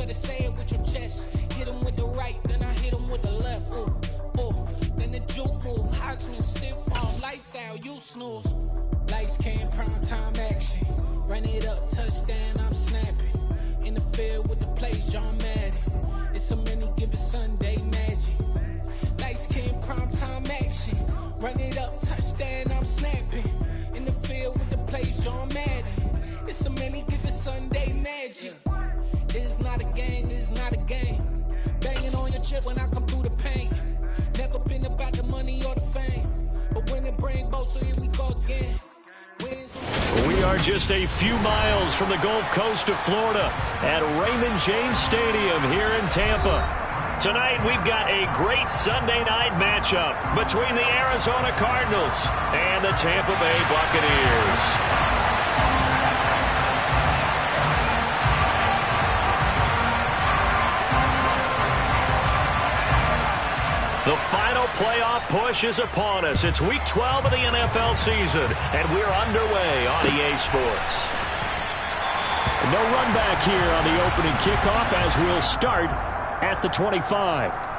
better say it with your chest. Hit him with the right, then I hit him with the left. Ooh, ooh. Then the juke move, Heisman stiff arm, lights out, you snooze. Lights came, prime time action. Run it up, touchdown, I'm snapping. In the field with the plays, John Madden. It's a many given Sunday magic. Lights came, prime time action. Run it up, touchdown, I'm snapping. In the field with the plays, John Madden. It's a many given Sunday magic. It is not a game, it is not a game. Banging on your chip when I come through the paint. Never been about the money or the fame. But when it bring both, so here we go again. We are just a few miles from the Gulf Coast of Florida at Raymond James Stadium here in Tampa. Tonight we've got a great Sunday night matchup between the Arizona Cardinals and the Tampa Bay Buccaneers. The final playoff push is upon us. It's Week 12 of the NFL season, and we're underway on EA Sports. No run back here on the opening kickoff as we'll start at the 25.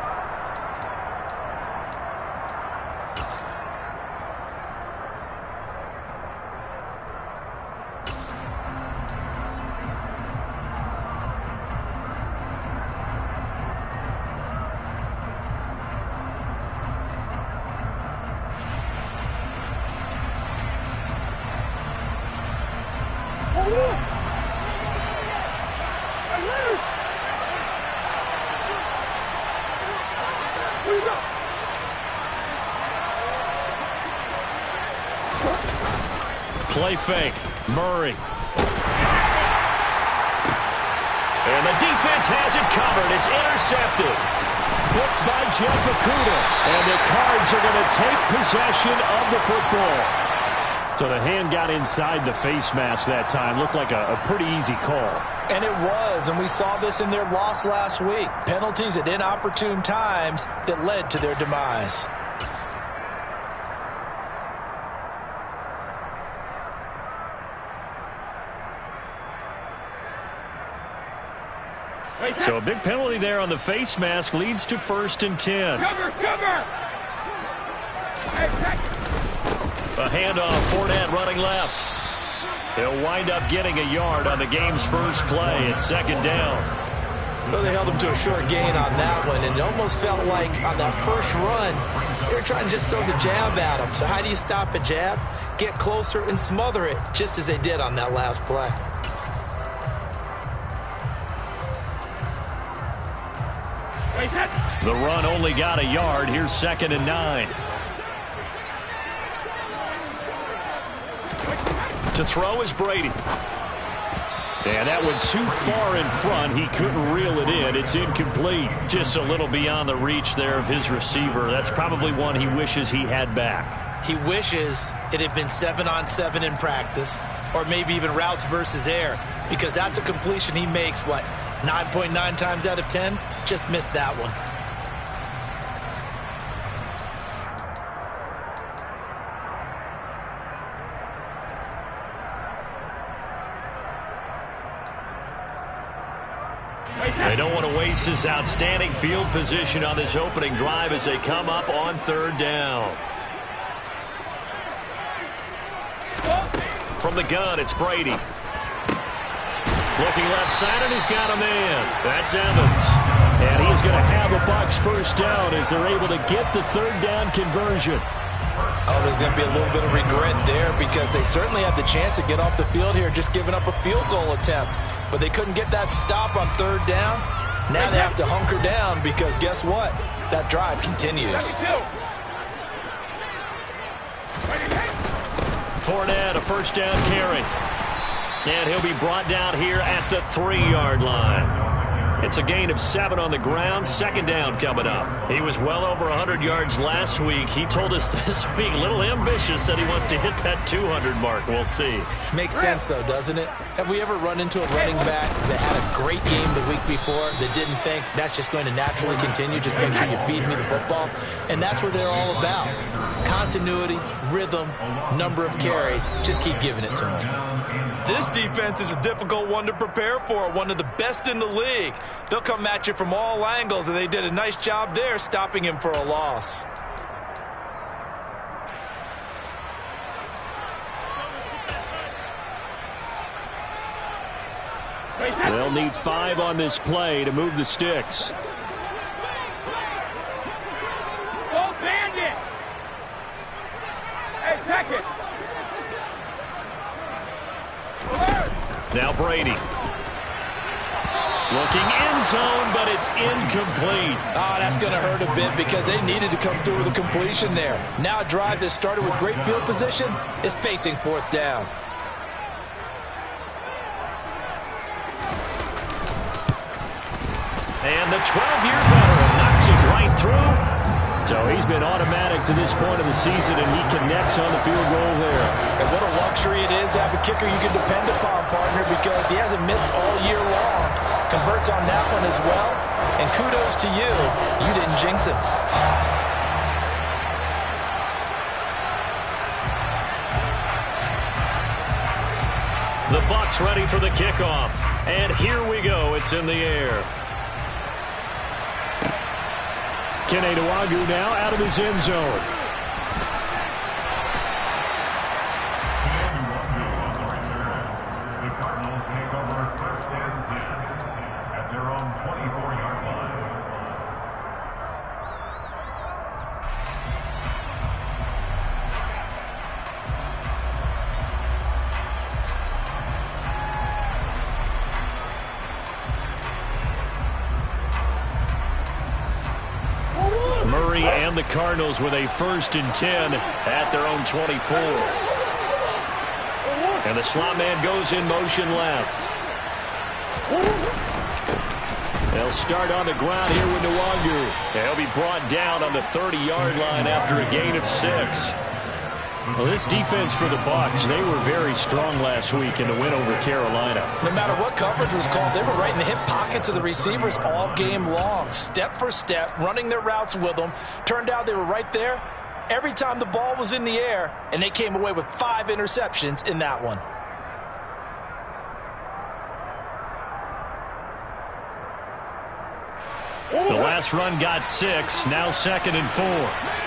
Play fake. Murray. And the defense has it covered. It's intercepted. Picked by Jeff Okudah. And the Cards are going to take possession of the football. So the hand got inside the face mask that time. Looked like a pretty easy call. And it was, and we saw this in their loss last week. Penalties at inopportune times that led to their demise. So a big penalty there on the face mask leads to 1st and 10. Cover! A handoff, Fournette running left. He'll wind up getting a yard on the game's first play. It's 2nd down. Well, they held him to a short gain on that one, and it almost felt like on that first run, they were trying to just throw the jab at him. So how do you stop a jab? Get closer and smother it, just as they did on that last play. The run only got a yard. Here's 2nd and 9. To throw is Brady. And that went too far in front. He couldn't reel it in. It's incomplete. Just a little beyond the reach there of his receiver. That's probably one he wishes he had back. He wishes it had been 7-on-7 in practice, or maybe even routes versus air, because that's a completion he makes, 9.9 times out of 10? Just missed that one. They don't want to waste this outstanding field position on this opening drive as they come up on 3rd down. From the gun, it's Brady. Looking left side, and he's got a man. That's Evans. And he's going to have a Bucs 1st down as they're able to get the 3rd down conversion. Oh, there's going to be a little bit of regret there because they certainly had the chance to get off the field here, just giving up a field goal attempt. But they couldn't get that stop on 3rd down. Now they have to hunker down because guess what? That drive continues. Fournette, a 1st down carry. And he'll be brought down here at the 3-yard line. It's a gain of 7 on the ground. 2nd down coming up. He was well over 100 yards last week. He told us this week, a little ambitious, said he wants to hit that 200 mark. We'll see. Makes sense, though, doesn't it? Have we ever run into a running back that had a great game the week before that didn't think that's just going to naturally continue, just make sure you feed me the football? And that's what they're all about. Continuity, rhythm, number of carries. Just keep giving it to them. This defense is a difficult one to prepare for, one of the best in the league. They'll come at you from all angles, and they did a nice job there stopping him for a loss. They'll need 5 on this play to move the sticks. Go Bandit! Hey, check it! Now Brady. Looking end zone, but it's incomplete. Oh, that's going to hurt a bit because they needed to come through with a completion there. Now a drive that started with great field position is facing 4th down. And the 12-year veteran knocks it right through. So he's been automatic to this point of the season, and he connects on the field goal there. And what a luxury it is to have a kicker you can depend upon, partner, because he hasn't missed all year long. Converts on that one as well. And kudos to you. You didn't jinx him. The Bucs ready for the kickoff. And here we go. It's in the air. Keneduagu now out of his end zone. The Cardinals take over 1st and 10 at their own 24-yard line. Murray and the Cardinals with a 1st and 10 at their own 24. And the slot man goes in motion left. They'll start on the ground here with Nwangu. He'll be brought down on the 30-yard line after a gain of 6. Well, this defense for the Bucs, they were very strong last week in the win over Carolina. No matter what coverage was called, they were right in the hip pockets of the receivers all game long. Step for step, running their routes with them. Turned out they were right there every time the ball was in the air, and they came away with 5 interceptions in that one. The last run got 6, now 2nd and 4.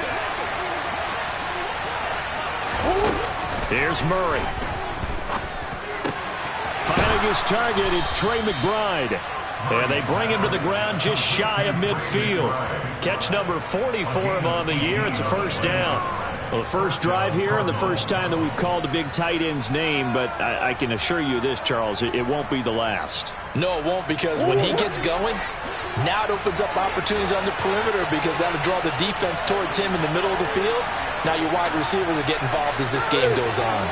Here's Murray. Finding his target, it's Trey McBride. And they bring him to the ground just shy of midfield. Catch number 40 for him on the year. It's a 1st down. Well, the first drive here and the first time that we've called a big tight end's name, but I can assure you this, Charles, it won't be the last. No, it won't, because when he gets going, now it opens up opportunities on the perimeter because that'll draw the defense towards him in the middle of the field. Now your wide receivers will get involved as this game goes on.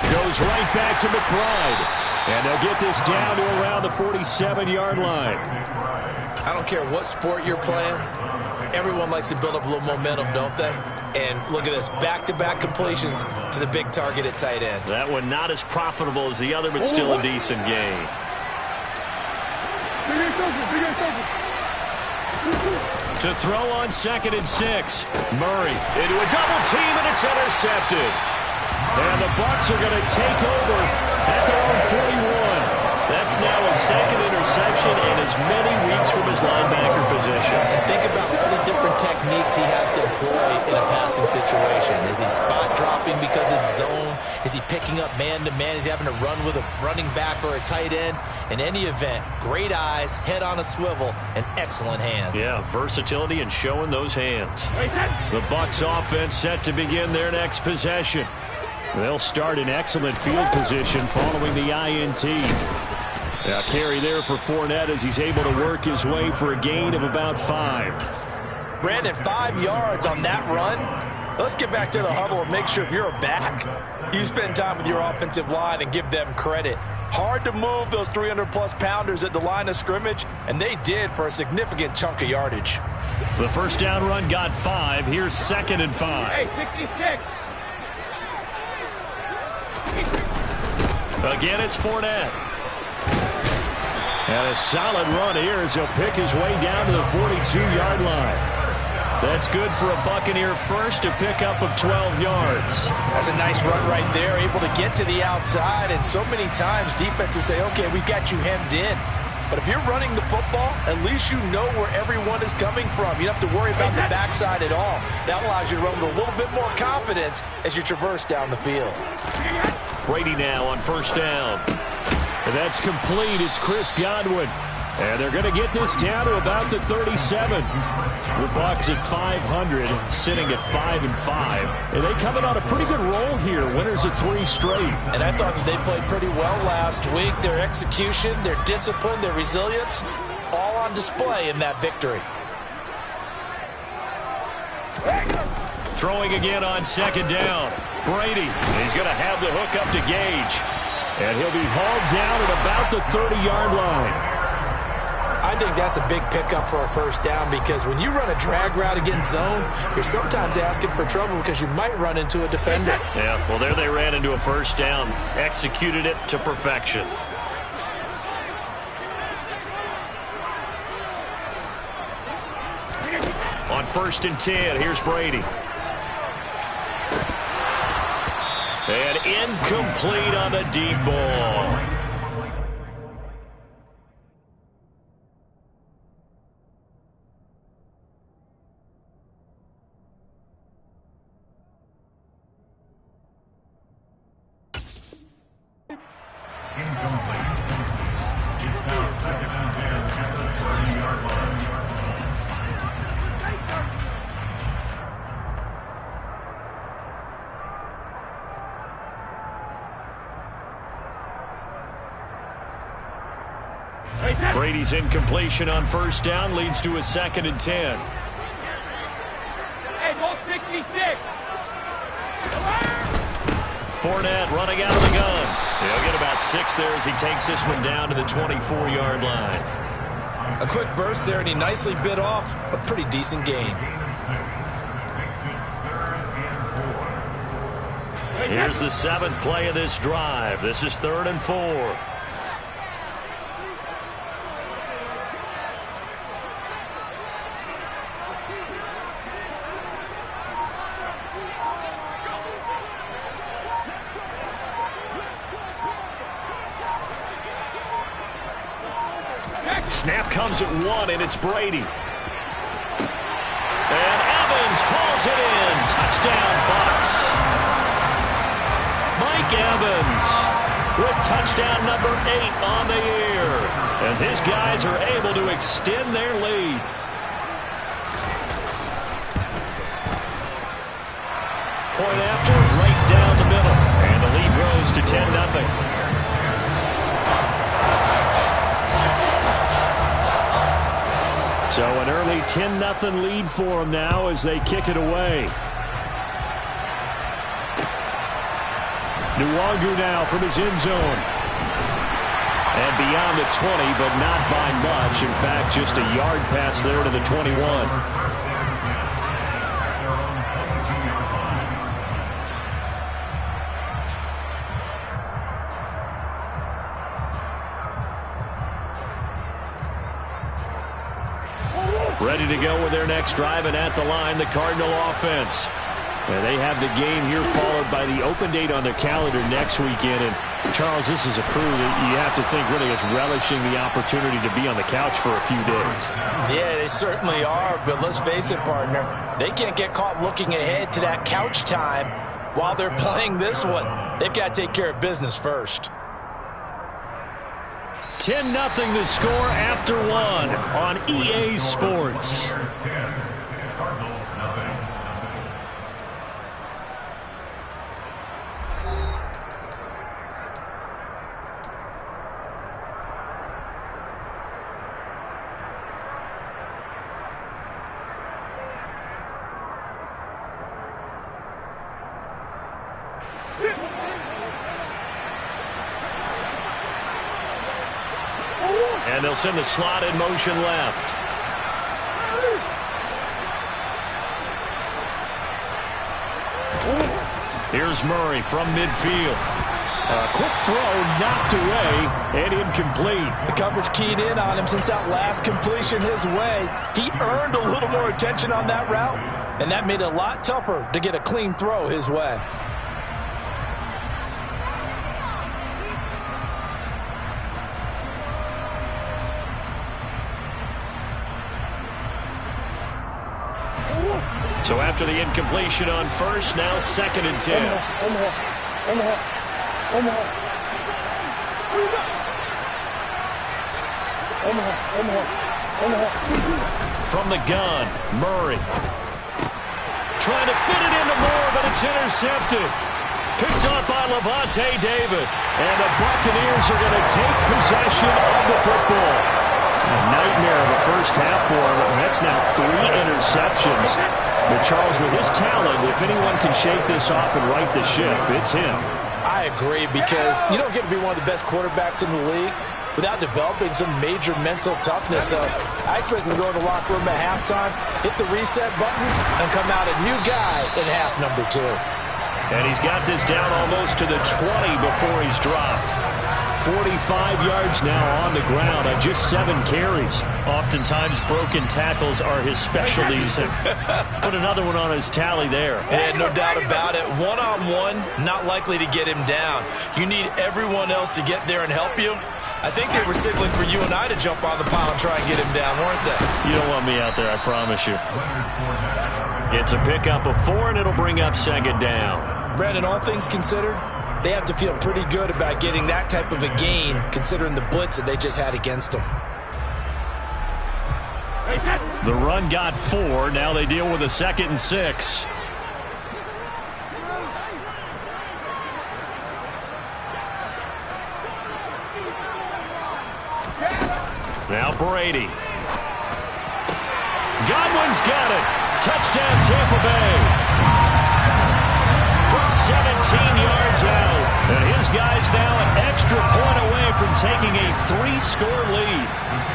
Goes right back to McBride. And they'll get this down to around the 47-yard line. I don't care what sport you're playing. Everyone likes to build up a little momentum, don't they? And look at this, back-to-back completions to the big target at tight end. That one not as profitable as the other, but still a decent gain. To throw on 2nd and 6. Murray into a double team, and it's intercepted. And the Bucs are going to take over at their own 41. That's now a 2nd interception in as many weeks from his linebacker position. And think about all the different techniques he has to employ in a passing situation. Is he spot dropping because it's zone? Is he picking up man-to-man? Is he having to run with a running back or a tight end? In any event, great eyes, head on a swivel, and excellent hands. Yeah, versatility and showing those hands. The Bucs offense set to begin their next possession. They'll start in excellent field position following the INT. Now carry there for Fournette as he's able to work his way for a gain of about 5. Brandon, 5 yards on that run. Let's get back to the huddle and make sure if you're a back, you spend time with your offensive line and give them credit. Hard to move those 300-plus pounders at the line of scrimmage, and they did for a significant chunk of yardage. The first down run got 5. Here's 2nd and 5. Hey, 66. Again, it's Fournette. And a solid run here as he'll pick his way down to the 42-yard line. That's good for a Buccaneer first to pick up of 12 yards. That's a nice run right there, able to get to the outside. And so many times defenses say, okay, we've got you hemmed in. But if you're running the football, at least you know where everyone is coming from. You don't have to worry about the backside at all. That allows you to run with a little bit more confidence as you traverse down the field. Brady now on first down. And that's complete. It's Chris Godwin. And they're going to get this down to about the 37. The Bucs at 500, sitting at 5-5. And they coming on a pretty good roll here. Winners of 3 straight. And I thought that they played pretty well last week. Their execution, their discipline, their resilience, all on display in that victory. Throwing again on second down. Brady. He's going to have the hook up to Gage. And he'll be hauled down at about the 30-yard line. I think that's a big pickup for a first down because when you run a drag route against zone, you're sometimes asking for trouble because you might run into a defender. Yeah, well, there they ran into a first down. Executed it to perfection. On 1st and 10, here's Brady. And incomplete on the deep ball. Incomplete. It's now 2nd and 10 at the 30-yard line. Brady's incompletion on first down leads to a 2nd and 10. Hey, ball 66. Fournette running out of the gun. He'll get about 6 there as he takes this one down to the 24-yard line. A quick burst there, and he nicely bit off a pretty decent gain. Here's the 7th play of this drive. This is 3rd and 4. Snap comes at 1, and it's Brady. And Evans calls it in. Touchdown, Bucs. Mike Evans with touchdown number 8 on the year as his guys are able to extend their lead. Point after, right down the middle. And the lead grows to 10-0. So an early 10-0 lead for them now as they kick it away. Nwangu now from his end zone. And beyond the 20, but not by much. In fact, just a yard pass there to the 21. Ready to go with their next drive, and at the line, the Cardinal offense. And they have the game here followed by the open date on their calendar next weekend. And, Charles, this is a crew that you have to think really is relishing the opportunity to be on the couch for a few days. Yeah, they certainly are, but let's face it, partner. They can't get caught looking ahead to that couch time while they're playing this one. They've got to take care of business first. 10-0 the score after 1 on EA Sports. Cardinals nothing. And they'll send the slot in motion left. Here's Murray from midfield. Quick throw knocked away and incomplete. The coverage keyed in on him since that last completion his way. He earned a little more attention on that route, and that made it a lot tougher to get a clean throw his way. So after the incompletion on first, now 2nd and 10. From the gun, Murray. Trying to fit it into Moore, but it's intercepted. Picked off by Levante David. And the Buccaneers are going to take possession of the football. A nightmare of a first half for him. That's now 3 interceptions. But Charles, with his talent, if anyone can shake this off and right the ship, it's him. I agree, because you don't get to be one of the best quarterbacks in the league without developing some major mental toughness. So I expect him to go in the locker room at halftime, hit the reset button, and come out a new guy in half number 2. And he's got this down almost to the 20 before he's dropped. 45 yards now on the ground on just 7 carries. Oftentimes, broken tackles are his specialties. Put another one on his tally there. Yeah, no doubt about it. One-on-one, not likely to get him down. You need everyone else to get there and help you. I think they were signaling for you and I to jump on the pile and try and get him down, weren't they? You don't want me out there, I promise you. It's a pickup of 4, and it'll bring up 2nd down. Brandon, all things considered, they have to feel pretty good about getting that type of a gain, considering the blitz that they just had against them. The run got 4. Now they deal with a 2nd and 6. Now Brady. Godwin's got it. Touchdown Tampa Bay. From 17 yards out. And his guy's now an extra point away from taking a 3-score lead.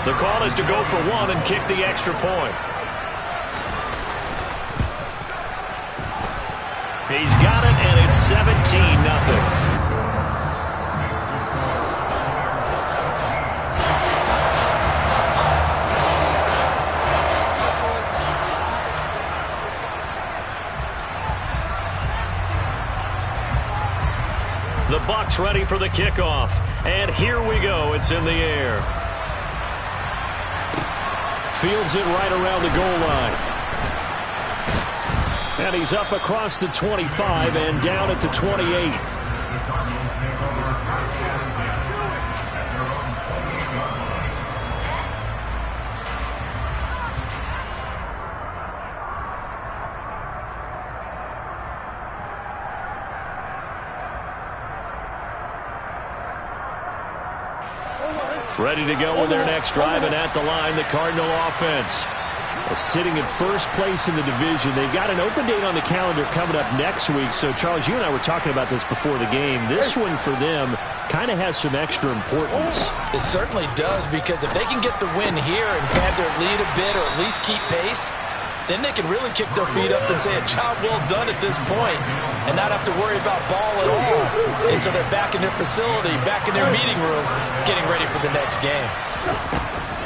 The call is to go for 1 and kick the extra point. He's got it, and it's 17-0. The Bucs ready for the kickoff. And here we go. It's in the air. Fields it right around the goal line. And he's up across the 25 and down at the 28. Ready to go with their next drive, and at the line, the Cardinal offense. Sitting at first place in the division. They've got an open date on the calendar coming up next week. So, Charles, you and I were talking about this before the game. This one for them kind of has some extra importance. It certainly does, because if they can get the win here and pad their lead a bit or at least keep pace, then they can really kick their feet up and say a job well done at this point and not have to worry about ball at all until they're back in their facility, back in their meeting room, getting ready for the next game.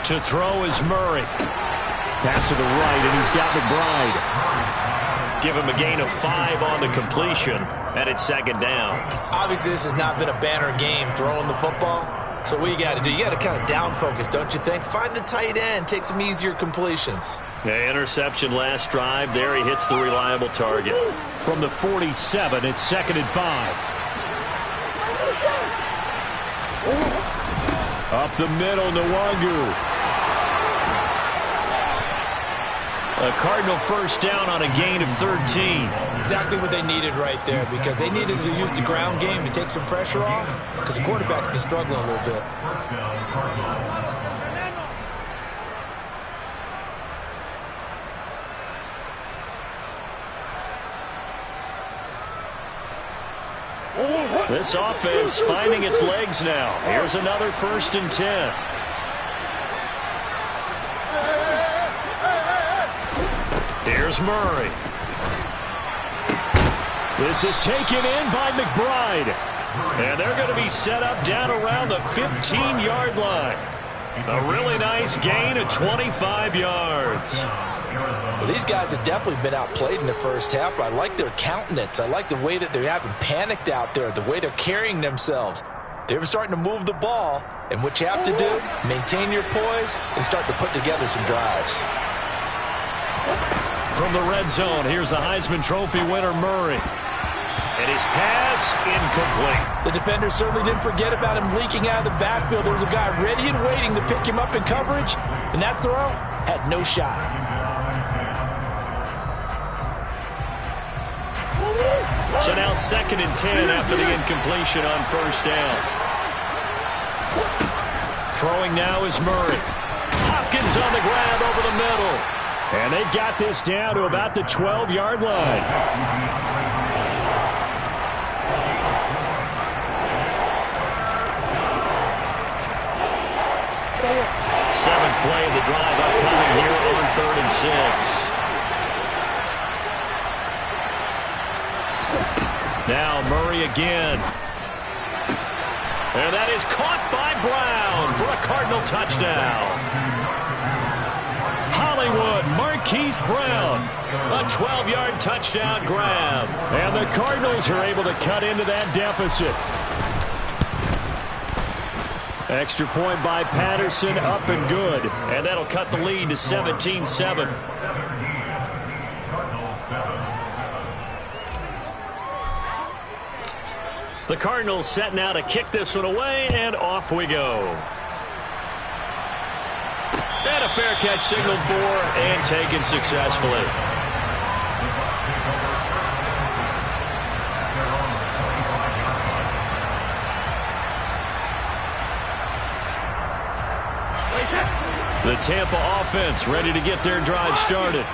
To throw is Murray. Pass to the right, and he's got McBride. Give him a gain of 5 on the completion, and it's 2nd down. Obviously, this has not been a banner game throwing the football. So what you got to do, you got to kind of down focus, don't you think? Find the tight end, take some easier completions. Yeah, interception last drive. There he hits the reliable target. From the 47, it's 2nd and 5. Up the middle, Nwangu. A Cardinal first down on a gain of 13. Exactly what they needed right there, because they needed to use the ground game to take some pressure off, because the quarterback's been struggling a little bit. This offense finding its legs now. Here's another 1st and 10. Here's Murray. This is taken in by McBride. And they're going to be set up down around the 15-yard line. A really nice gain of 25 yards. Well, these guys have definitely been outplayed in the first half. I like their countenance. I like the way that they haven't panicked out there, the way they're carrying themselves. They're starting to move the ball, and what you have to do, maintain your poise and start to put together some drives. From the red zone, here's the Heisman Trophy winner, Murray. And his pass incomplete. The defender certainly didn't forget about him leaking out of the backfield. There was a guy ready and waiting to pick him up in coverage, and that throw had no shot. So now 2nd and 10 after the incompletion on first down. Throwing now is Murray. Hopkins on the grab over the middle. And they've got this down to about the 12-yard line. Seventh play of the drive upcoming here on 3rd and 6. Now Murray again. And that is caught by Brown for a Cardinal touchdown. Hollywood, Marquise Brown, a 12-yard touchdown grab. And the Cardinals are able to cut into that deficit. Extra point by Patterson, up and good. And that'll cut the lead to 17-7. The Cardinals set now to kick this one away, and off we go. And a fair catch signaled for and taken successfully. The Tampa offense ready to get their drive started.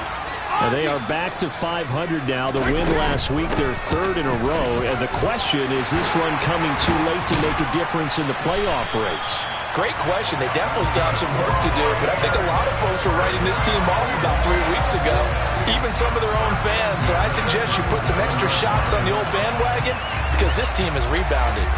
And they are back to 500 now. The win last week, their 3rd in a row. And the question, is this run coming too late to make a difference in the playoff race? Great question. They definitely still have some work to do, but I think a lot of folks were writing this team off about 3 weeks ago, even some of their own fans. So I suggest you put some extra shots on the old bandwagon because this team has rebounded.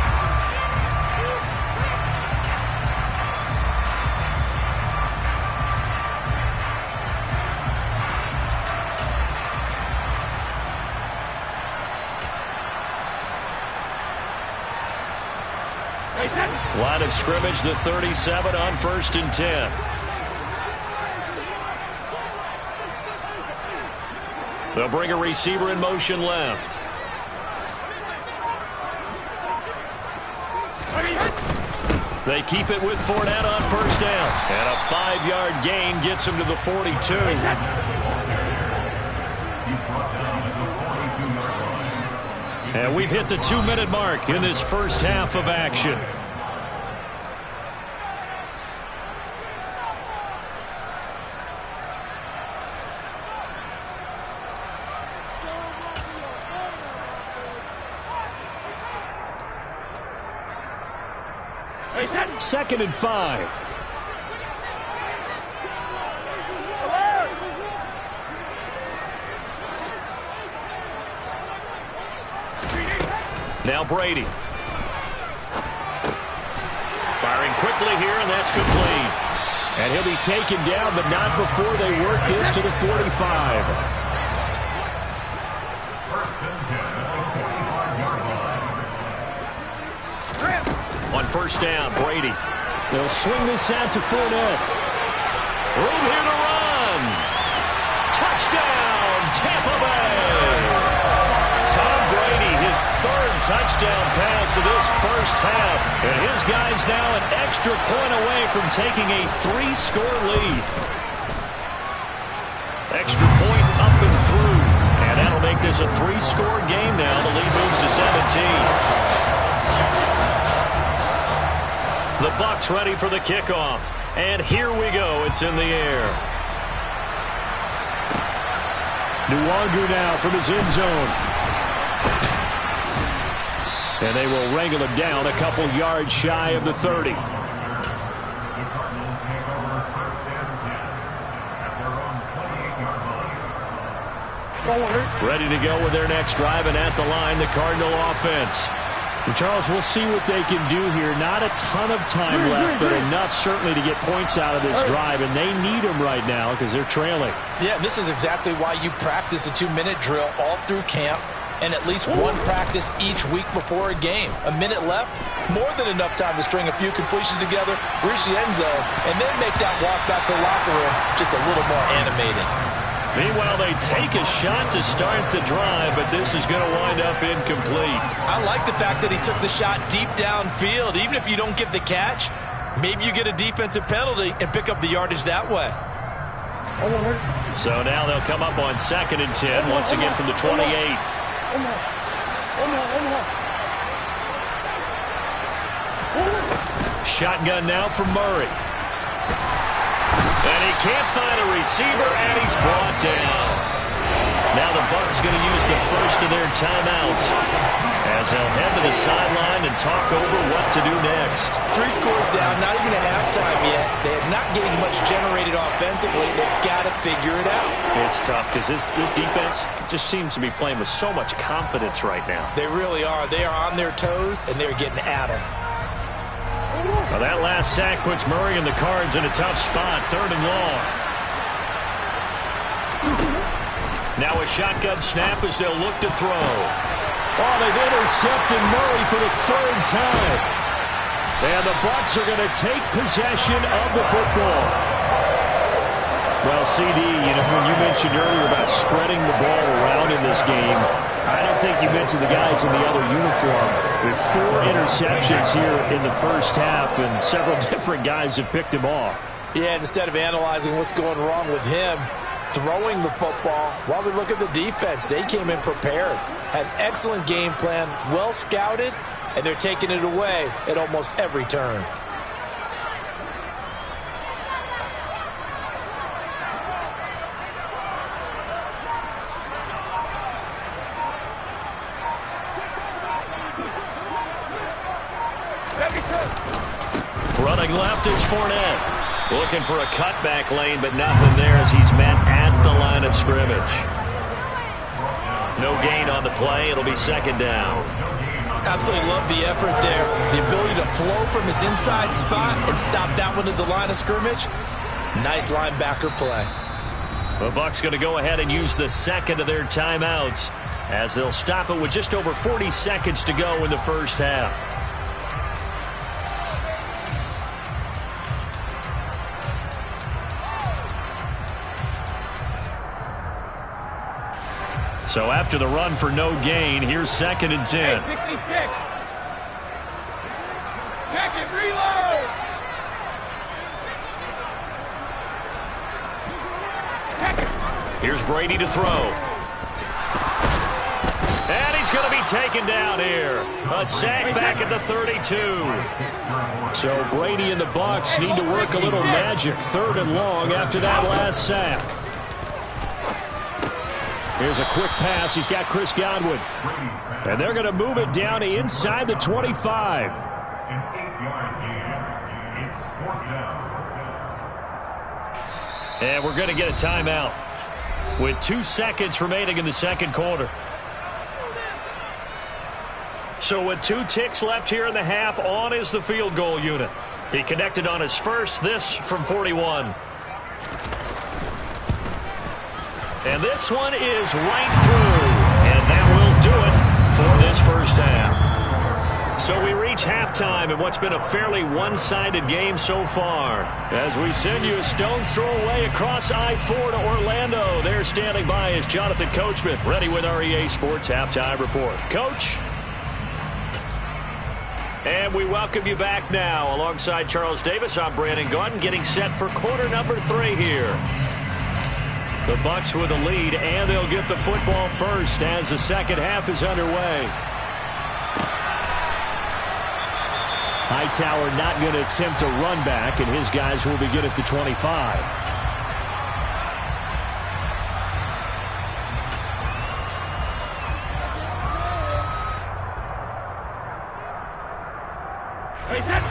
Line of scrimmage, the 37 on 1st and 10. They'll bring a receiver in motion left. They keep it with Fournette on first down. And a 5-yard gain gets him to the 42. And we've hit the 2-minute mark in this first half of action. Second and 5. Now Brady. Firing quickly here, and that's complete. And he'll be taken down, but not before they work this to the 45. On first down, Brady. They'll swing this out to Fournette. Room here to run. Touchdown, Tampa Bay. Tom Brady, his 3rd touchdown pass of this first half. And his guys now an extra point away from taking a 3-score lead. Extra point up and through. And that'll make this a 3-score game now. The lead moves to 17. The Bucs ready for the kickoff. And here we go. It's in the air. Nwangu now from his end zone. And they will wrangle him down a couple yards shy of the 30. Ready to go with their next drive, and at the line, the Cardinal offense. Well, Charles, we'll see what they can do here. Not a ton of time left, but enough certainly to get points out of this drive, and they need them right now because they're trailing. Yeah, this is exactly why you practice a 2-minute drill all through camp and at least one practice each week before a game. A minute left, more than enough time to string a few completions together, reach the end zone, and then make that walk back to the locker room just a little more animated. Meanwhile, they take a shot to start the drive, but this is going to wind up incomplete. I like the fact that he took the shot deep downfield. Even if you don't get the catch, maybe you get a defensive penalty and pick up the yardage that way. So now they'll come up on 2nd and 10, once again from the 28. Shotgun now from Murray. And he can't find a receiver, and he's brought down. Now the Bucs going to use the first of their timeouts as they'll head to the sideline and talk over what to do next. 3 scores down, not even at halftime yet. They are not getting much generated offensively. They've got to figure it out. It's tough because this defense just seems to be playing with so much confidence right now. They really are. They are on their toes, and they're getting at them. Well, that last sack puts Murray and the Cards in a tough spot, 3rd and long. Now a shotgun snap as they'll look to throw. Oh, they've intercepted Murray for the 3rd time. And the Bucs are going to take possession of the football. Well, CD, when you mentioned earlier about spreading the ball around in this game, I don't think you mentioned the guys in the other uniform. With 4 interceptions here in the first half, and several different guys have picked him off. Yeah, instead of analyzing what's going wrong with him, throwing the football, while we look at the defense, they came in prepared. Had an excellent game plan, well scouted, and they're taking it away at almost every turn. Running left is Fournette. Looking for a cutback lane, but nothing there as he's met at the line of scrimmage. No gain on the play. It'll be 2nd down. Absolutely love the effort there. The ability to flow from his inside spot and stop that one at the line of scrimmage. Nice linebacker play. The Bucs going to go ahead and use the 2nd of their timeouts as they'll stop it with just over 40 seconds to go in the first half. So after the run for no gain, here's 2nd and 10. Hey, check it, reload! Here's Brady to throw. And he's going to be taken down here. A sack back at the 32. So Brady and the Bucs need to work a little magic. 3rd and long after that last sack. Here's a quick pass. He's got Chris Godwin. And they're going to move it down to inside the 25. An 8-yard gain. It's 4th down. And we're going to get a timeout with 2 seconds remaining in the 2nd quarter. So with 2 ticks left here in the half, on is the field goal unit. He connected on his first, this from 41. And this one is right through. And that will do it for this first half. So we reach halftime in what's been a fairly one-sided game so far. As we send you a stone's throw away across I-4 to Orlando. There standing by is Jonathan Coachman, ready with our EA Sports Halftime Report. Coach? And we welcome you back now. Alongside Charles Davis, I'm Brandon Gunn, getting set for quarter number 3 here. The Bucs with a lead, and they'll get the football first as the 2nd half is underway. Hightower not going to attempt a run back, and his guys will begin at the 25.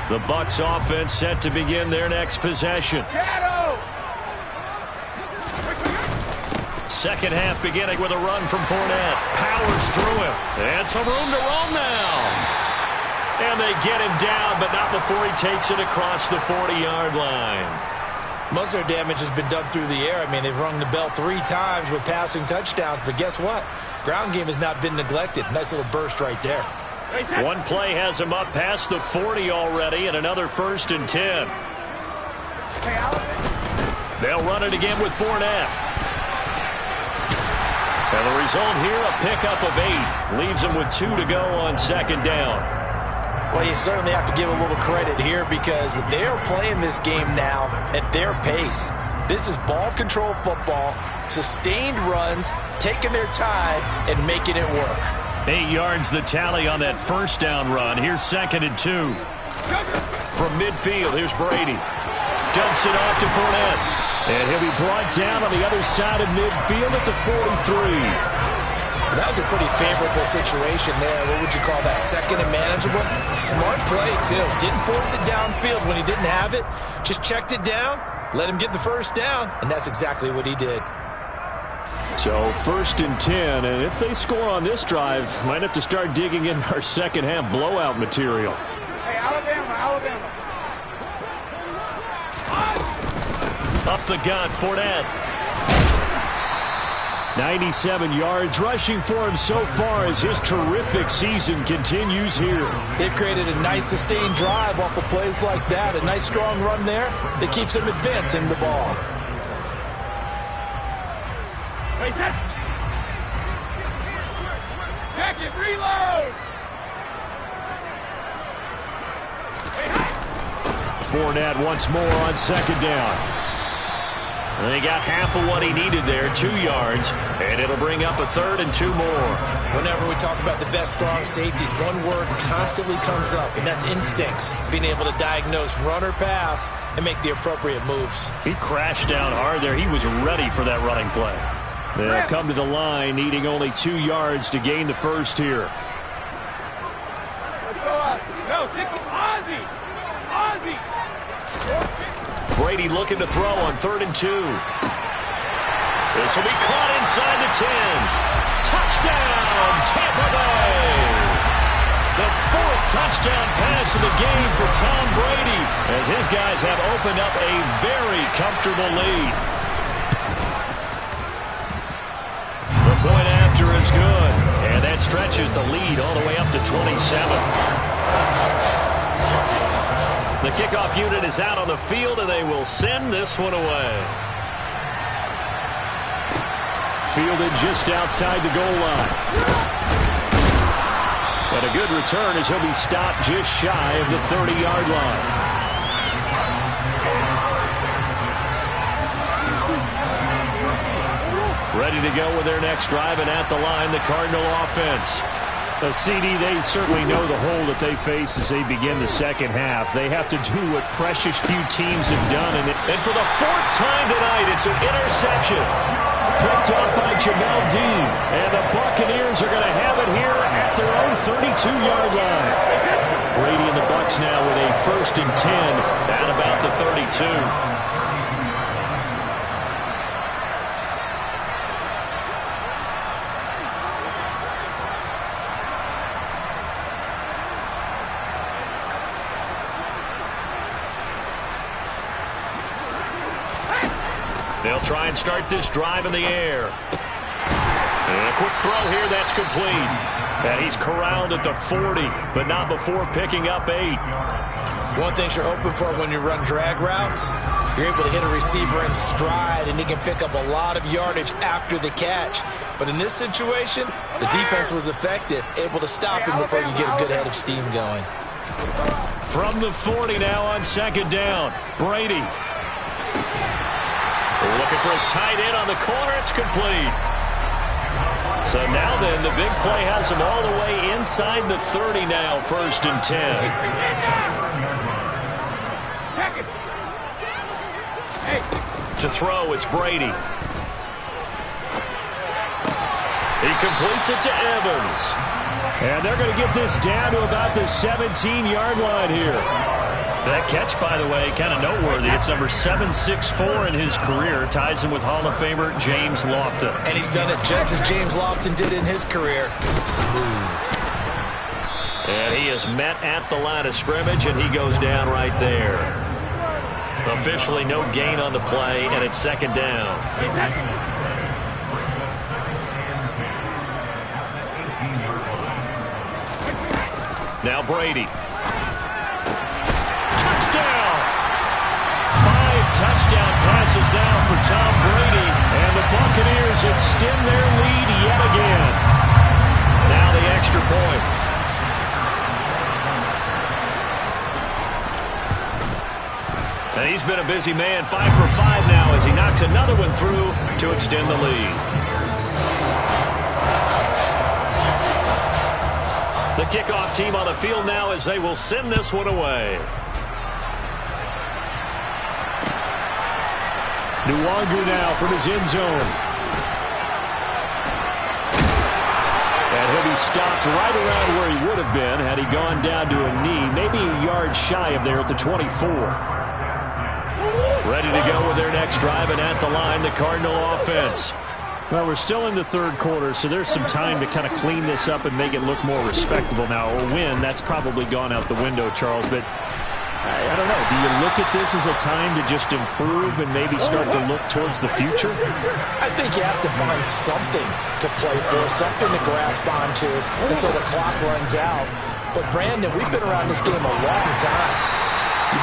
The Bucs offense set to begin their next possession. Second half beginning with a run from Fournette. Powers through him. And some room to roam now. And they get him down, but not before he takes it across the 40-yard line. Most of their damage has been done through the air. I mean, they've rung the bell 3 times with passing touchdowns, but guess what? Ground game has not been neglected. Nice little burst right there. One play has him up past the 40 already, and another 1st and 10. They'll run it again with Fournette. And the result here, a pickup of 8. Leaves them with 2 to go on 2nd down. Well, you certainly have to give a little credit here because they are playing this game now at their pace. This is ball control football, sustained runs, taking their time, and making it work. 8 yards the tally on that 1st down run. Here's 2nd and 2. From midfield, here's Brady. Dumps it off to Fournette. And he'll be brought down on the other side of midfield at the 43. That was a pretty favorable situation there. What would you call that? 2nd and manageable? Smart play, too. Didn't force it downfield when he didn't have it. Just checked it down, let him get the 1st down, and that's exactly what he did. So 1st and 10, and if they score on this drive, might have to start digging in our second half blowout material. Hey, Alabama. Up the gut, Fournette. 97 yards rushing for him so far as his terrific season continues here. They've created a nice sustained drive off of plays like that. A nice strong run there that keeps them advancing the ball. Hey, check it, reload. Fournette once more on 2nd down. And they got half of what he needed there, 2 yards, and it'll bring up a 3rd and 2 more. Whenever we talk about the best strong safeties, one word constantly comes up, and that's instincts. Being able to diagnose run or pass and make the appropriate moves. He crashed down hard there. He was ready for that running play. They'll come to the line, needing only 2 yards to gain the 1st here. Let's go out. No, take it. Ozzie. Brady looking to throw on 3rd and 2. This will be caught inside the 10. Touchdown, Tampa Bay. The 4th touchdown pass of the game for Tom Brady, as his guys have opened up a very comfortable lead. The point after is good, and that stretches the lead all the way up to 27. The kickoff unit is out on the field, and they will send this one away. Fielded just outside the goal line. But a good return as he'll be stopped just shy of the 30-yard line. Ready to go with their next drive, and at the line, the Cardinal offense. The CD, they certainly know the hole that they face as they begin the second half. They have to do what precious few teams have done. And for the 4th time tonight, it's an interception. Picked up by Jamel Dean. And the Buccaneers are going to have it here at their own 32-yard line. Brady and the Bucs now with a 1st and 10 at about the 32. They'll try and start this drive in the air. And a quick throw here, that's complete. And he's corralled at the 40, but not before picking up 8. One thing you're hoping for when you run drag routes, you're able to hit a receiver in stride, and he can pick up a lot of yardage after the catch. But in this situation, the defense was effective, able to stop him before you get a good head of steam going. From the 40 now on 2nd down, Brady. Looking for his tight end on the corner. It's complete. So now then, the big play has him all the way inside the 30 now, 1st and 10. To throw, it's Brady. He completes it to Evans. And they're going to get this down to about the 17-yard line here. That catch, by the way, kind of noteworthy. It's number 764 in his career. Ties him with Hall of Famer James Lofton. And he's done it just as James Lofton did in his career. Smooth. And he is met at the line of scrimmage, and he goes down right there. Officially no gain on the play, and it's second down. Now Brady. Touchdown! 5 touchdown passes now for Tom Brady, and the Buccaneers extend their lead yet again. Now the extra point. And he's been a busy man, 5 for 5 now as he knocks another one through to extend the lead. The kickoff team on the field now as they will send this one away. Nwangu now from his end zone. And he'll be stopped right around where he would have been had he gone down to a knee, maybe a yard shy of there at the 24. Ready to go with their next drive, and at the line, the Cardinal offense. Well, we're still in the third quarter, so there's some time to kind of clean this up and make it look more respectable now. A win, that's probably gone out the window, Charles, but I don't know. Do you look at this as a time to just improve and maybe start to look towards the future? I think you have to find something to play for, something to grasp onto until the clock runs out. But, Brandon, we've been around this game a long time.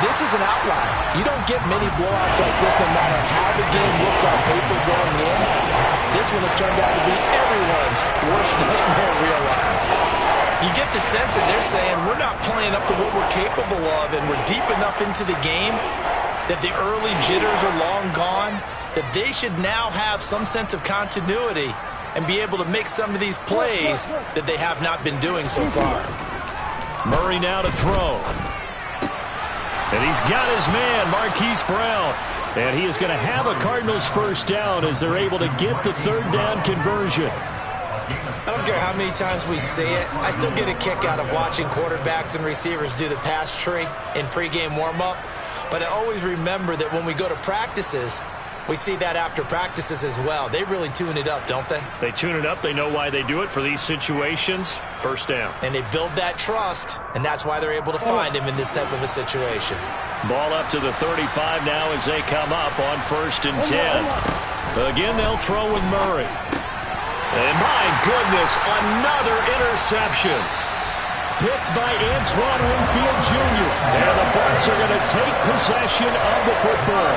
This is an outlier. You don't get many blowouts like this no matter how the game looks on paper going in. This one has turned out to be everyone's worst nightmare realized. You get the sense that they're saying we're not playing up to what we're capable of, and we're deep enough into the game that the early jitters are long gone, that they should now have some sense of continuity and be able to make some of these plays that they have not been doing so far. Murray now to throw. And he's got his man, Marquise Brown. And he is going to have a Cardinals first down as they're able to get the third down conversion. I don't care how many times we say it, I still get a kick out of watching quarterbacks and receivers do the pass tree in pregame warm-up. But I always remember that when we go to practices, we see that after practices as well. They really tune it up, don't they? They tune it up. They know why they do it for these situations. First down. And they build that trust, and that's why they're able to find him in this type of a situation. Ball up to the 35 now as they come up on 1st and 10. Again, they'll throw with Murray. And my goodness, another interception. Picked by Antoine Winfield Jr. And the Bucs are going to take possession of the football.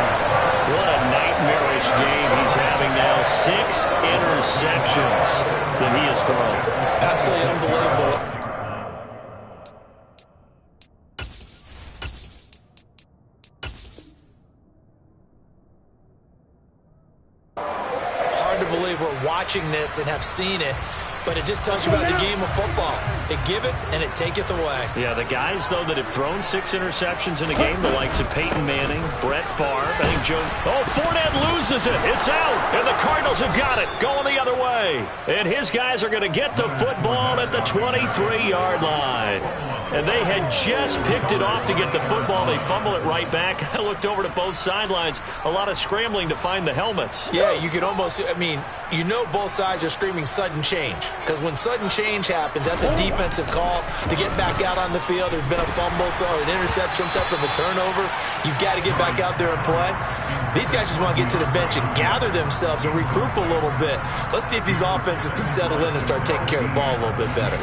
What a nightmarish game he's having now. 6 interceptions that he has thrown. Absolutely unbelievable. Hard to believe we're watching this and have seen it. But it just tells you about the game of football. It giveth and it taketh away. Yeah, the guys, though, that have thrown 6 interceptions in a game, the likes of Peyton Manning, Brett Favre, I think Joe... Oh, Fournette loses it. It's out. And the Cardinals have got it. Going the other way. And his guys are going to get the football at the 23-yard line. And they had just picked it off to get the football. They fumble it right back. I looked over to both sidelines. A lot of scrambling to find the helmets. Yeah, you could almost, I mean, you know both sides are screaming sudden change. Because when sudden change happens, that's a defensive call to get back out on the field. There's been a fumble, so an interception, some type of a turnover. You've got to get back out there and play. These guys just want to get to the bench and gather themselves and regroup a little bit. Let's see if these offenses can settle in and start taking care of the ball a little bit better.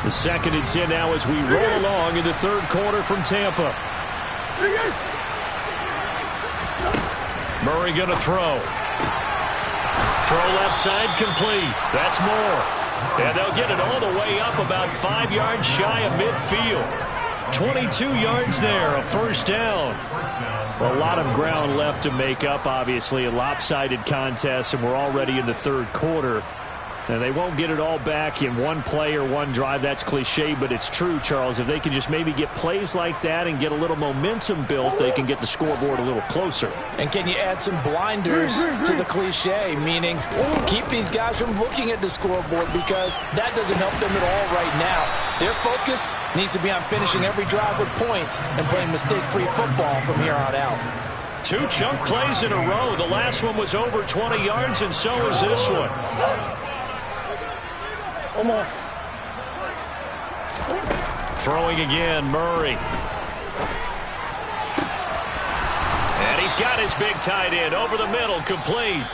The 2nd and 10 now as we roll along in the third quarter from Tampa. Murray going to throw. Throw left side complete. That's more. And they'll get it all the way up about 5 yards shy of midfield. 22 yards there, a first down. Well, a lot of ground left to make up, obviously. A lopsided contest, and we're already in the third quarter. And they won't get it all back in one play or one drive. That's cliche, but it's true, Charles. If they can just maybe get plays like that and get a little momentum built, they can get the scoreboard a little closer. And can you add some blinders to the cliche, meaning keep these guys from looking at the scoreboard because that doesn't help them at all right now. Their focus needs to be on finishing every drive with points and playing mistake-free football from here on out. 2 chunk plays in a row. The last one was over 20 yards, and so is this one. Throwing again, Murray. And he's got his big tight end over the middle, complete.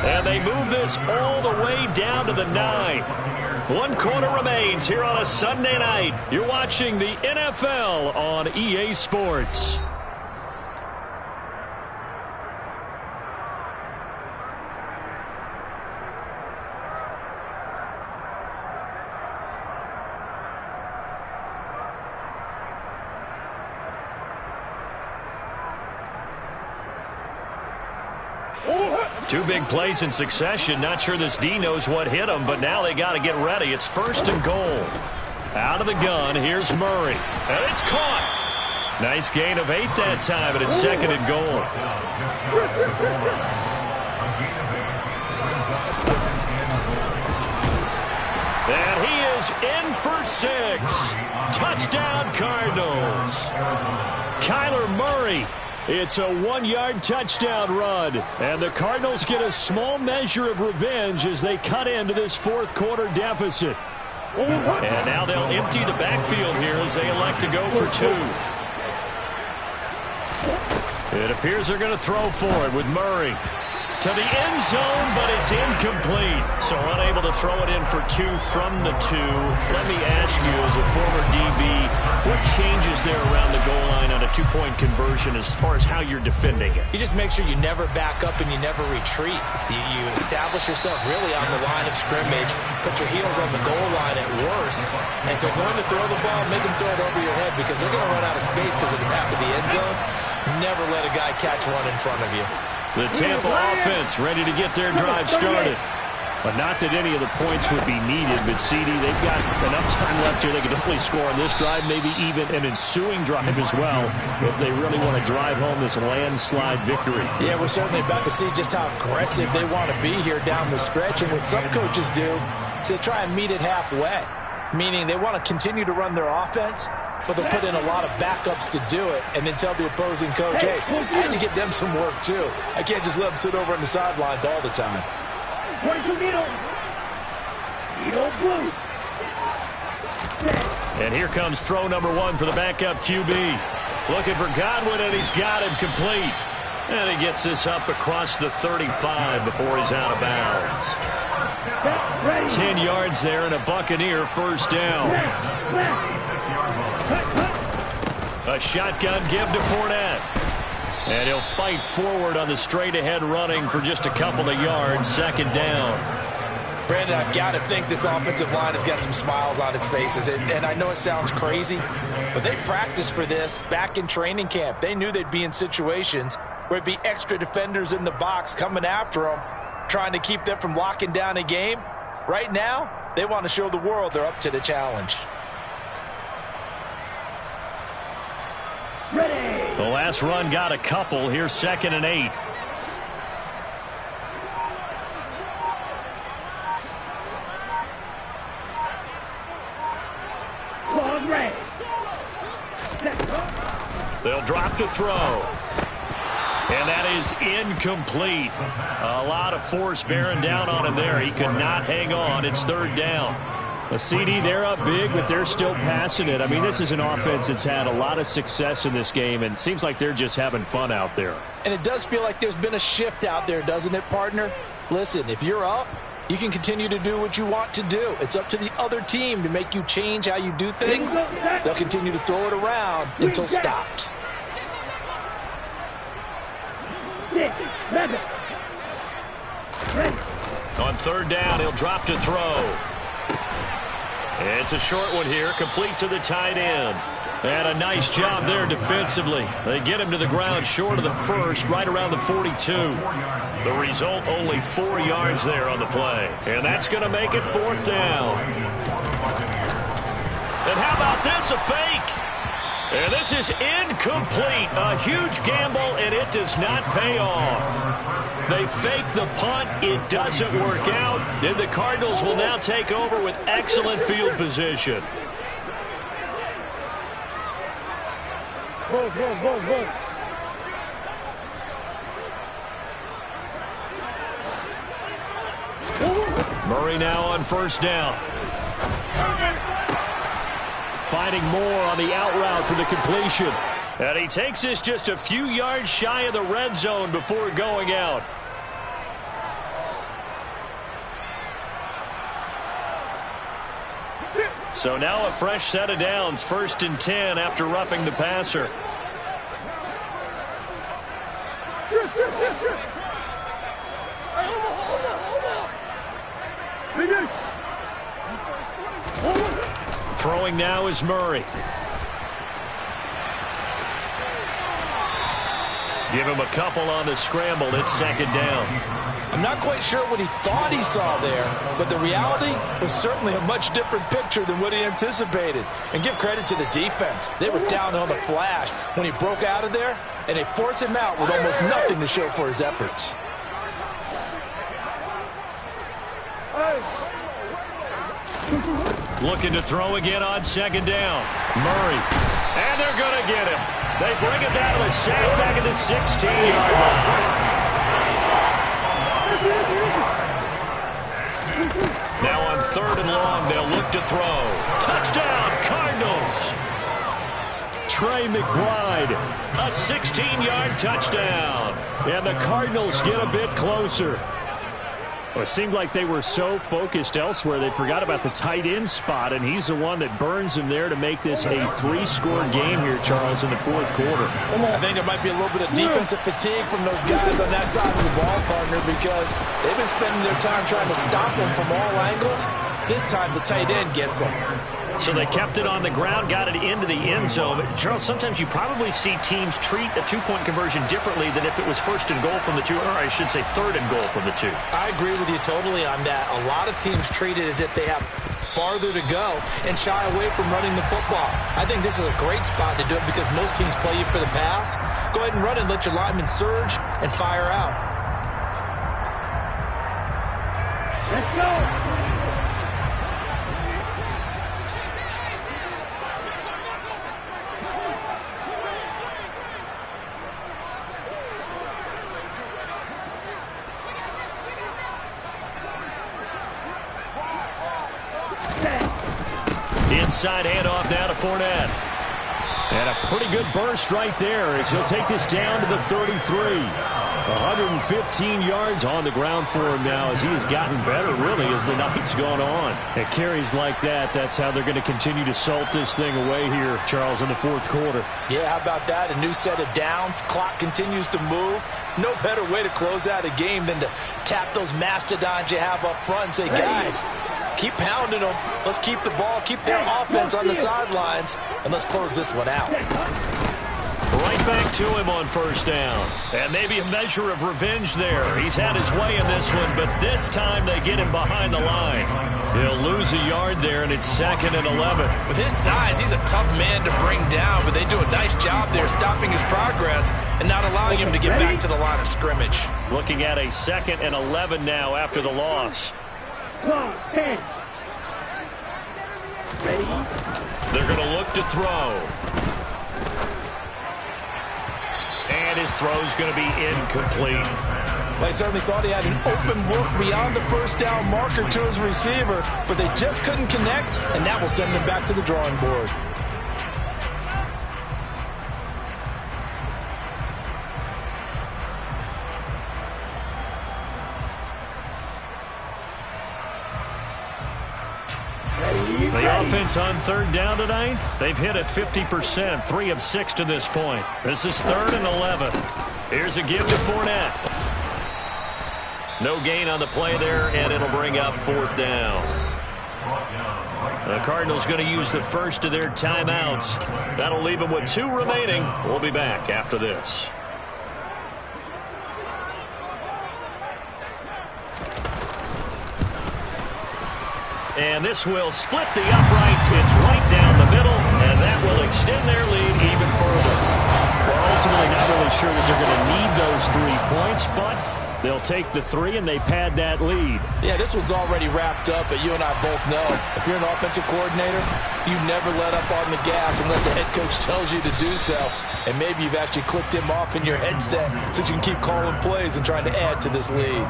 And they move this all the way down to the 9. 1 quarter remains here on a Sunday night. You're watching the NFL on EA Sports. Two big plays in succession. Not sure this D knows what hit him, but now they got to get ready. It's 1st and goal. Out of the gun, here's Murray. And it's caught. Nice gain of 8 that time, and it's 2nd and goal. And he is in for 6. Touchdown, Cardinals. Kyler Murray. It's a 1-yard touchdown run. And the Cardinals get a small measure of revenge as they cut into this 4th quarter deficit. And now they'll empty the backfield here as they elect to go for 2. It appears they're going to throw for it with Murray. To the end zone, but it's incomplete. So unable to throw it in for 2 from the 2. Let me ask you, as a former DB, what changes there around the goal line on a 2-point conversion as far as how you're defending it? You just make sure you never back up and you never retreat. You establish yourself really on the line of scrimmage, put your heels on the goal line at worst, and if they're going to throw the ball, make them throw it over your head because they're going to run out of space because of the back of the end zone. Never let a guy catch one in front of you. The Tampa offense ready to get their drive started. But not that any of the points would be needed, but CD, they've got enough time left here. They can definitely score on this drive, maybe even an ensuing drive as well, if they really want to drive home this landslide victory. Yeah, we're certainly about to see just how aggressive they want to be here down the stretch. And what some coaches do is they try and meet it halfway, meaning they want to continue to run their offense, but they'll put in a lot of backups to do it and then tell the opposing coach, hey, I had to get them some work too. I can't just let them sit over on the sidelines all the time. 22 middle. Middle blue. And here comes throw number 1 for the backup QB. Looking for Godwin, and he's got him complete. And he gets this up across the 35 before he's out of bounds. 10 yards there and a Buccaneer first down. A shotgun give to Fournette. And he'll fight forward on the straight-ahead running for just a couple of yards. 2nd down. Brandon, I've got to think this offensive line has got some smiles on its faces. And I know it sounds crazy, but they practiced for this back in training camp. They knew they'd be in situations where it'd be extra defenders in the box coming after them, trying to keep them from locking down a game. Right now, they want to show the world they're up to the challenge. Ready. The last run got a couple. Here's 2nd and 8. Long range. They'll drop to throw. And that is incomplete. A lot of force bearing down on him there. He could not hang on. It's 3rd down. A CD, they're up big, but they're still passing it. I mean, this is an offense that's had a lot of success in this game, and it seems like they're just having fun out there. And it does feel like there's been a shift out there, doesn't it, partner? Listen, if you're up, you can continue to do what you want to do. It's up to the other team to make you change how you do things. They'll continue to throw it around until stopped. On 3rd down, he'll drop to throw. It's a short one here, complete to the tight end. And a nice job there defensively. They get him to the ground short of the 1st, right around the 42. The result, only 4 yards there on the play. And that's going to make it 4th down. And how about this, a fake? And this is incomplete. A huge gamble, and it does not pay off. They fake the punt. It doesn't work out. Then the Cardinals will now take over with excellent field position. Murray now on 1st down. finding more on the out route for the completion. And he takes us just a few yards shy of the red zone before going out. So now a fresh set of downs, 1st and 10 after roughing the passer. Throwing now is Murray. Give him a couple on the scramble. It's 2nd down. I'm not quite sure what he thought he saw there, but the reality was certainly a much different picture than what he anticipated. And give credit to the defense. They were down on the flash when he broke out of there, and they forced him out with almost nothing to show for his efforts. Looking to throw again on 2nd down. Murray. And they're going to get him. They bring him down to the sack back at the 16-yard line. Now on 3rd and long, they'll look to throw. Touchdown, Cardinals. Trey McBride, a 16-yard touchdown. And the Cardinals get a bit closer. Well, it seemed like they were so focused elsewhere they forgot about the tight end spot, and he's the one that burns him there to make this a 3-score game here, Charles, in the 4th quarter. I think there might be a little bit of defensive fatigue from those guys on that side of the ball, partner, because they've been spending their time trying to stop him from all angles. This time the tight end gets him. So they kept it on the ground, got it into the end zone. Charles, sometimes you probably see teams treat a 2-point conversion differently than if it was 1st and goal from the 2, or I should say 3rd and goal from the 2. I agree with you totally on that. A lot of teams treat it as if they have farther to go and shy away from running the football. I think this is a great spot to do it because most teams play you for the pass. Go ahead and run and let your linemen surge and fire out. Let's go. Inside handoff now to Fournette. And a pretty good burst right there as he'll take this down to the 33. 115 yards on the ground for him now as he has gotten better, really, as the night's gone on. At carries like that, that's how they're going to continue to salt this thing away here, Charles, in the 4th quarter. Yeah, how about that? A new set of downs. Clock continues to move. No better way to close out a game than to tap those mastodons you have up front and say, guys, keep pounding them. Let's keep the ball, keep their offense on the sidelines, and let's close this one out. Right back to him on 1st down. And maybe a measure of revenge there. He's had his way in this one, but this time they get him behind the line. He'll lose a yard there, and it's 2nd and 11. With his size, he's a tough man to bring down, but they do a nice job there stopping his progress and not allowing him to get back to the line of scrimmage. Looking at a 2nd and 11 now after the loss. 10. Ready? They're going to look to throw. And his throw's going to be incomplete. Well, I certainly thought he had an open look beyond the 1st down marker to his receiver, but they just couldn't connect, and that will send them back to the drawing board. The offense on 3rd down tonight, they've hit at 50%, 3 of 6 to this point. This is 3rd and 11. Here's a give to Fournette. No gain on the play there, and it'll bring up 4th down. The Cardinals going to use the first of their timeouts. That'll leave them with 2 remaining. We'll be back after this. And this will split the uprights. It's right down the middle, and that will extend their lead even further. Well, ultimately not really sure that they're going to need those 3 points, but they'll take the 3 and they pad that lead. Yeah, this one's already wrapped up, but you and I both know if you're an offensive coordinator, you never let up on the gas unless the head coach tells you to do so. And maybe you've actually clicked him off in your headset so you can keep calling plays and trying to add to this lead.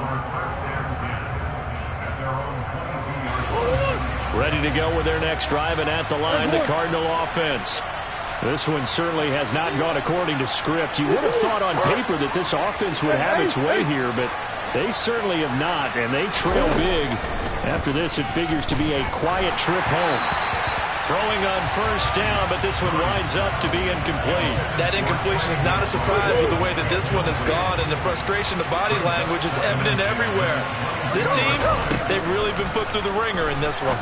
Ready to go with their next drive, and at the line, the Cardinal offense. This one certainly has not gone according to script. You would have thought on paper that this offense would have its way here, but they certainly have not, and they trail big. After this, it figures to be a quiet trip home. Throwing on first down, but this one winds up to be incomplete. That incompletion is not a surprise with the way that this one has gone, and the frustration of body language is evident everywhere. This team, they've really been put through the ringer in this one.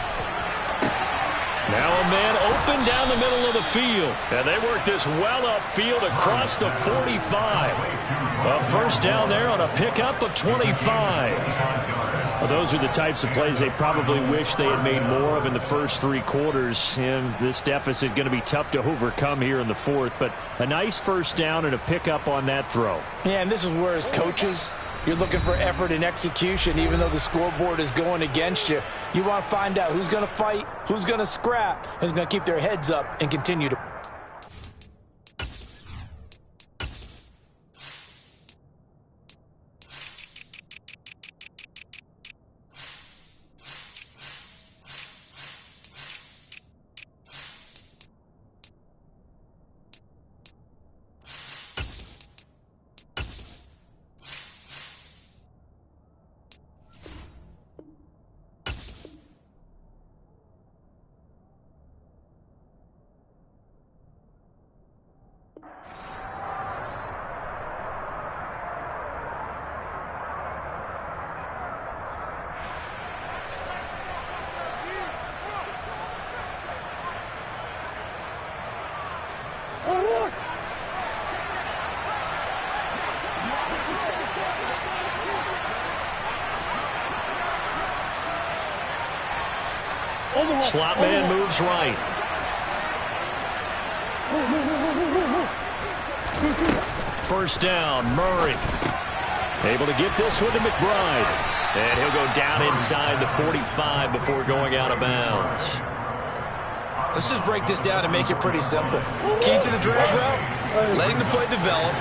Now a man open down the middle of the field. And they work this well upfield across the 45. A first down there on a pickup of 25. Well, those are the types of plays they probably wish they had made more of in the first 3 quarters. And this deficit going to be tough to overcome here in the fourth. But a nice first down and a pickup on that throw. Yeah, and this is where as coaches, you're looking for effort and execution. Even though the scoreboard is going against you, you want to find out who's going to fight, who's going to scrap, who's going to keep their heads up and continue to. Slot man moves right. First down, Murray. Able to get this one to McBride. And he'll go down inside the 45 before going out of bounds. Let's just break this down and make it pretty simple. Key to the drag route, letting the play develop,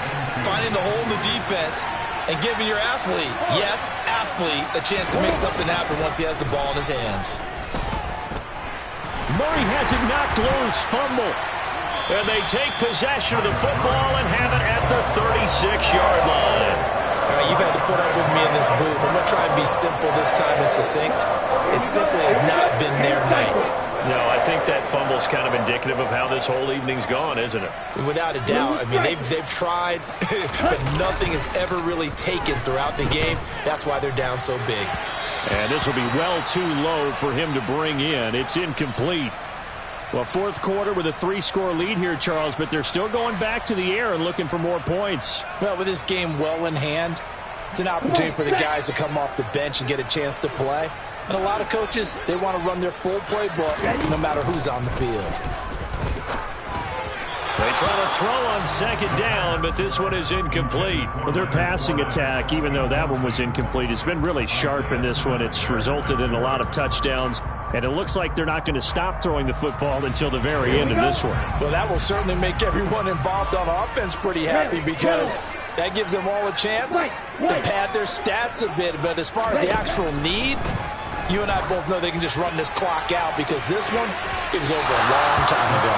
finding the hole in the defense, and giving your athlete, yes, athlete, a chance to make something happen once he has the ball in his hands. Murray has it knocked loose, fumble. And they take possession of the football and have it at the 36-yard line. All right, you've had to put up with me in this booth. I'm going to try and be simple this time and succinct. It simply has not been their night. No, I think that fumble's kind of indicative of how this whole evening's gone, isn't it? Without a doubt. I mean, they've tried, but nothing has ever really taken throughout the game. That's why they're down so big. And this will be well too low for him to bring in. It's incomplete. Well, fourth quarter with a 3-score lead here, Charles, but they're still going back to the air and looking for more points. Well, with this game well in hand, it's an opportunity for the guys to come off the bench and get a chance to play. And a lot of coaches, they want to run their full playbook no matter who's on the field. They try to throw on second down, but this one is incomplete. Well, their passing attack, even though that one was incomplete, has been really sharp in this one. It's resulted in a lot of touchdowns, and it looks like they're not going to stop throwing the football until the very end of this one. Well, that will certainly make everyone involved on offense pretty happy because that gives them all a chance to pad their stats a bit. But as far as the actual need, you and I both know they can just run this clock out because this one, it was over a long time ago.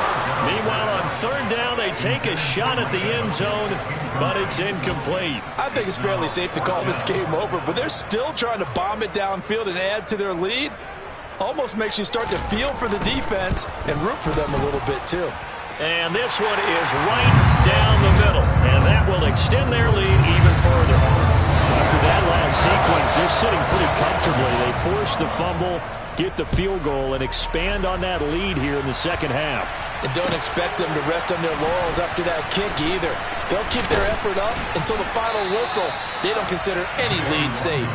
Meanwhile, on third down, they take a shot at the end zone, but it's incomplete. I think it's fairly safe to call this game over, but they're still trying to bomb it downfield and add to their lead. Almost makes you start to feel for the defense and root for them a little bit, too. And this one is right down the middle, and that will extend their lead even further. After that last sequence, they're sitting pretty comfortably. They force the fumble, get the field goal, and expand on that lead here in the second half. And don't expect them to rest on their laurels after that kick either. They'll keep their effort up until the final whistle. They don't consider any lead safe.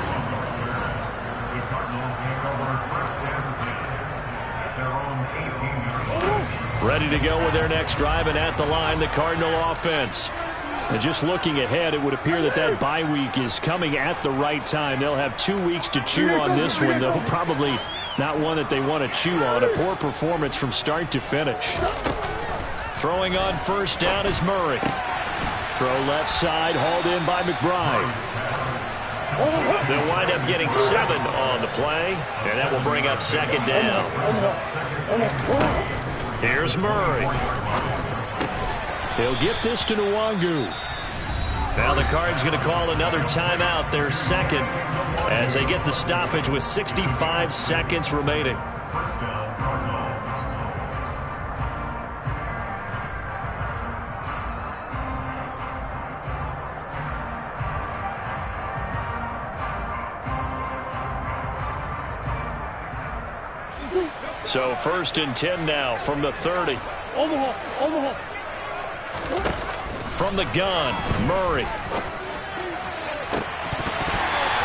Ready to go with their next drive, and at the line, the Cardinal offense. And just looking ahead, it would appear that that bye week is coming at the right time. They'll have 2 weeks to chew on this one, though probably not one that they want to chew on. A poor performance from start to finish. Throwing on first down is Murray. Throw left side, hauled in by McBride. They'll wind up getting 7 on the play, and that will bring up second down. Here's Murray. He'll get this to Nwangu. Now the Cards going to call another timeout, their second, as they get the stoppage with 65 seconds remaining. So 1st and 10 now from the 30. Omaha. From the gun, Murray.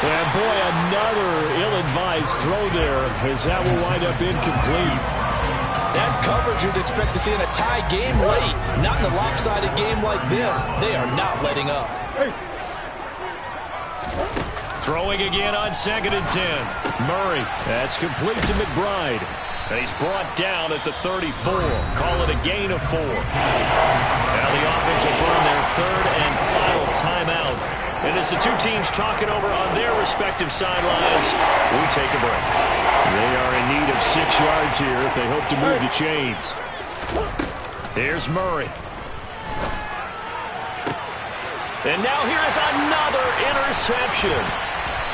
And boy, another ill-advised throw there, as that will wind up incomplete. That's coverage you'd expect to see in a tie game late. Not in a lopsided game like this. They are not letting up. Throwing again on 2nd and 10. Murray. That's complete to McBride. And he's brought down at the 34. Call it a gain of 4. Now the offense will burn their 3rd and final timeout. And as the two teams talk it over on their respective sidelines, we take a break. They are in need of 6 yards here if they hope to move the chains. Here's Murray. And now here is another interception.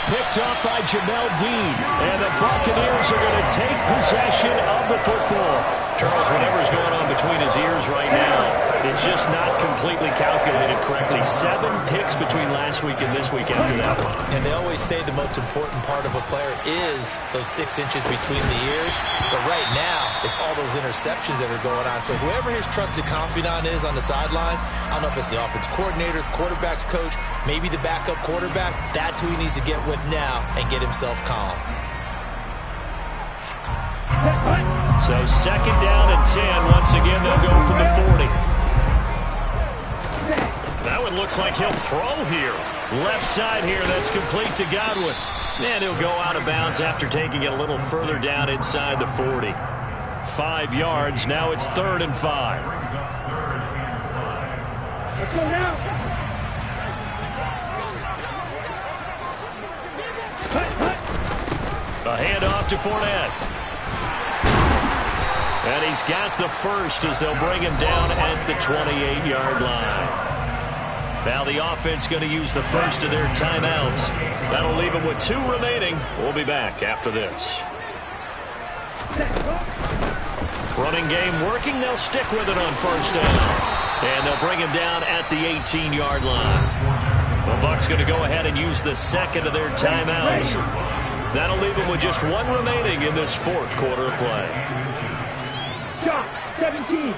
Picked up by Jamel Dean. And the Buccaneers are going to take possession of the football. Charles, whatever's going on between his ears right now, it's just not completely calculated correctly. 7 picks between last week and this week after that one. And they always say the most important part of a player is those 6 inches between the ears. But right now, it's all those interceptions that are going on. So whoever his trusted confidant is on the sidelines, I don't know if it's the offense coordinator, the quarterback's coach, maybe the backup quarterback, that's who he needs to get with now and get himself calm. So 2nd down and 10. Once again, they'll go from the 40. That one looks like he'll throw here. Left side here, that's complete to Godwin. And he'll go out of bounds after taking it a little further down inside the 40. 5 yards, now it's 3rd and 5. Let's go now. A handoff to Fournette. And he's got the first as they'll bring him down at the 28-yard line. Now the offense going to use the first of their timeouts. That'll leave them with 2 remaining. We'll be back after this. Running game working. They'll stick with it on 1st down. And they'll bring him down at the 18-yard line. The Bucs going to go ahead and use the 2nd of their timeouts. That'll leave them with just 1 remaining in this 4th quarter of play. 17.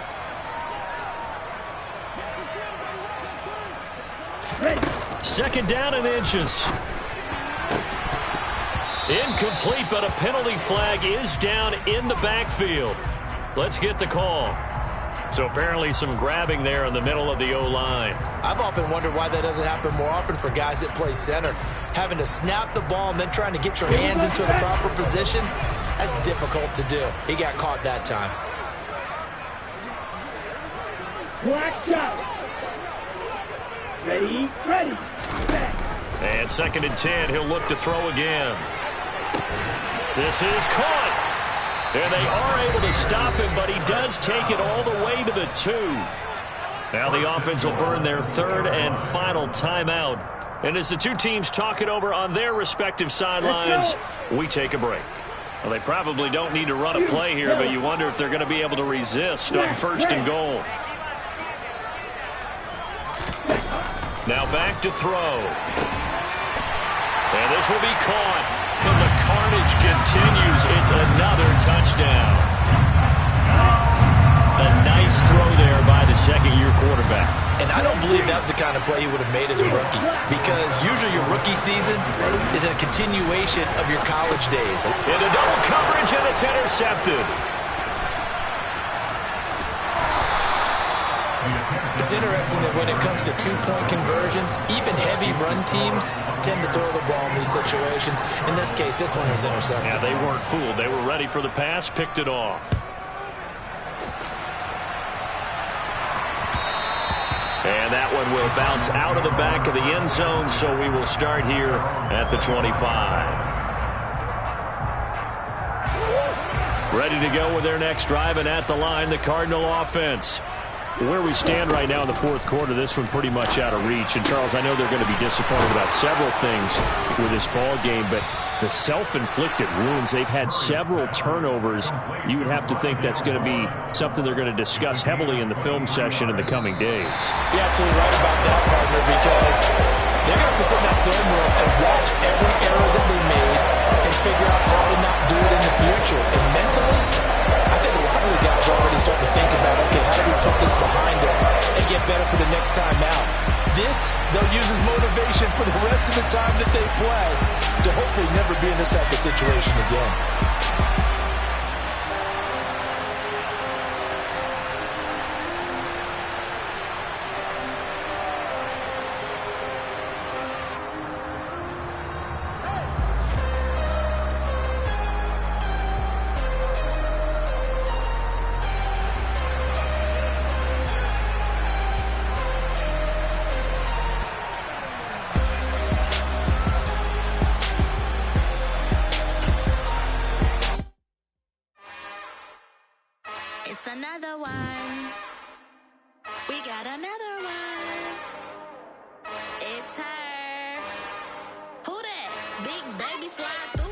2nd down and inches. Incomplete, but a penalty flag is down in the backfield. Let's get the call. So apparently some grabbing there in the middle of the O-line. I've often wondered why that doesn't happen more often for guys that play center. Having to snap the ball and then trying to get your hands into the proper position, that's difficult to do. He got caught that time. Black shot. Ready. And 2nd and 10, he'll look to throw again. This is caught. And they are able to stop him, but he does take it all the way to the 2. Now the offense will burn their 3rd and final timeout. And as the two teams talk it over on their respective sidelines, we take a break. Well, they probably don't need to run a play here, but you wonder if they're going to be able to resist on 1st and goal. Now back to throw. And this will be caught. And the carnage continues. It's another touchdown. A nice throw there by the 2nd-year quarterback. And I don't believe that was the kind of play he would have made as a rookie, because usually your rookie season is a continuation of your college days. Into double coverage, and it's intercepted. It's interesting that when it comes to 2-point conversions, even heavy run teams tend to throw the ball in these situations. In this case, this one was intercepted. Yeah, they weren't fooled. They were ready for the pass, picked it off. And that one will will bounce out of the back of the end zone, so we will start here at the 25. Ready to go with their next drive, and at the line, the Cardinal offense. Where we stand right now in the fourth quarter, this one pretty much out of reach. And, Charles, I know they're going to be disappointed about several things with this ball game, but the self-inflicted wounds, they've had several turnovers. You would have to think that's going to be something they're going to discuss heavily in the film session in the coming days. You're absolutely right about that, partner, because they're going to have to sit in that film room and watch every error that they made and figure out how to not do it in the future. And mentally, I think a lot of the guys are already starting to think about, okay, how do we put this behind us and get better for the next time out? This, they'll use as motivation for the rest of the time that they play to hopefully never be in this type of situation again. It's another one. We got another one. It's her. Who that? Big baby slide through.